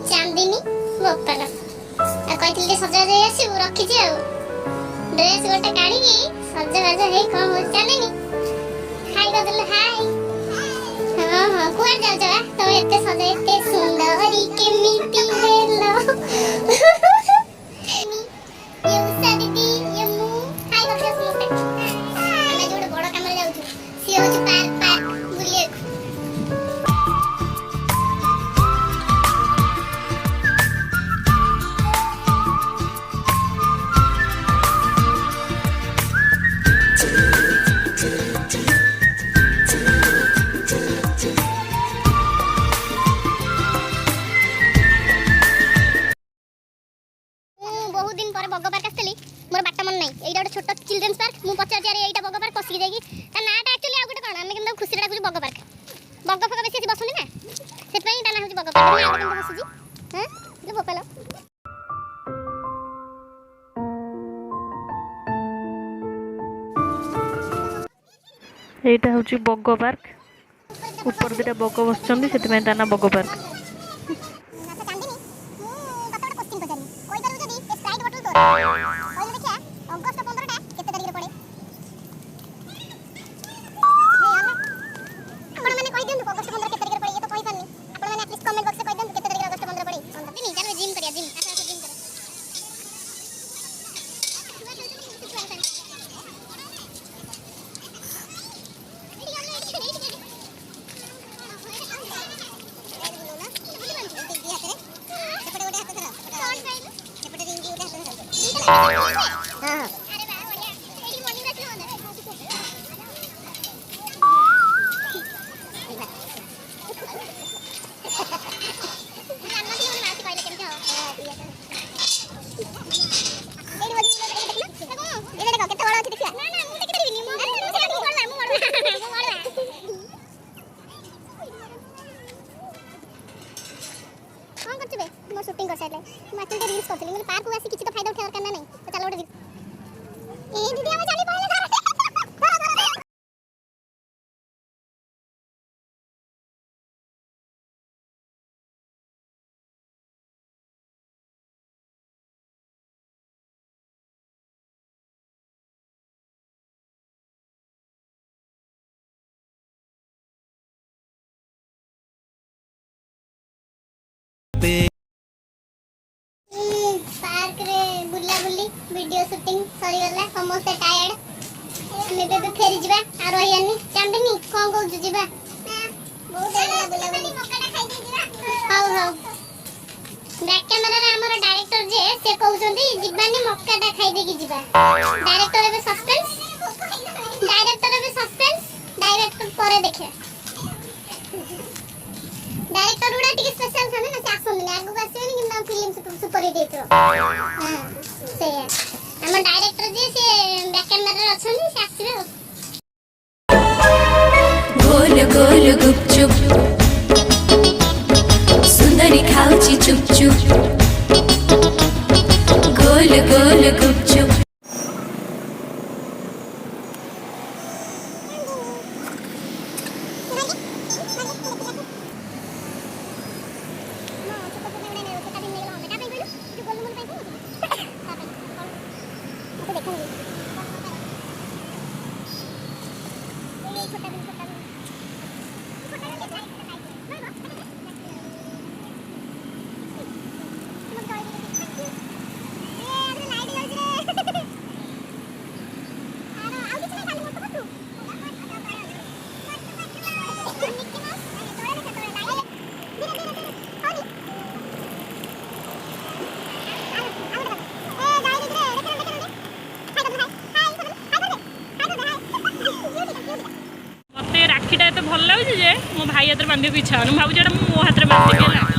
ଚାନ୍ଦିନୀ ବୋପାଲ କହିଥିଲି ସଜା ଯାଇ ଆସିବୁ ରଖିଛି ଆଉ ଡ୍ରେସ୍ ଗୋଟେ କାଢିକି ସଜବାଜ ହେଇ କଣ ହଉଛି ଚାନ୍ଦିନୀ ହାଇ କରିଦେଲୁ ହାଇ। ହଁ ହଁ କୁଆଡେ ଯାଉଛ ବା ତମେ ଏତେ ସଜ ଏତେ ସୁନ୍ଦରୀ କେମିତି ହେଲ ଦିଦି ମୁଁ ହାଇ କରିଦିଅ ସମସ୍ତେ। ଆମେ ଯୋଉଟେ ବଡ କାମରେ ଯାଉଛୁ ସିଏ ହଉଛି ପାର୍କ ବୁଲିବାକୁ। बहुत दिन पर बग पार्क आसली मोर बाट मन नहीं एटा गोटे छोट चिल्ड्रेन्स पार्क मु पचार यार एटा बग पार्क पसिक जाई ता नाटा एक्चुअली आ गोटे कोन हम किंतु खुशी डाकुछु बग पार्क बग फग बेसी बसुनी ना सेत पई ता ना होची बग पार्क मैं आ बसुजी हैं जो बोपालो एटा होची बग पार्क ऊपर दिटा बग बसचंदी सेत पई ता ना बग पार्क। शूटिंग कर साइड माचिन के रील्स करथली मतलब पार्क आसी किछि तो फायदा उठावर करना नहीं तो चलो ओटे ए दीदी हम चली पहले पार्क रे बुला बुली वीडियो शूटिंग सरी गला समस्त टायर्ड हमें बे फेरी जिबा आ रहियानी चांदनी कोन को जिबा बहुत गला बुला बुली मक्काटा खाइ दे जिबा हाउ हाउ बैक कैमरा रे हमर डायरेक्टर जे से कहउछंती जिबानी मक्काटा खाइ दे की जिबा डायरेक्टर बे सस्पेंस डायरेक्टर परे देखे डायरेक्टर उडा टिके स्पेशल छने ना से आसन ने आगु आसेनी किंतु फिल्म सुपर हिट हेतरो हां से हम डायरेक्टर जे से बैक कैमरा रे अछनी से आसीबे गोल गोल गुपचुप सुंदरी खाउची चुप चुप गोल गोल गुपचुप राखीटा एत भल लगे जे मो भाई हाथ में बांधे इच्छा भाई मो हाथ में बांधे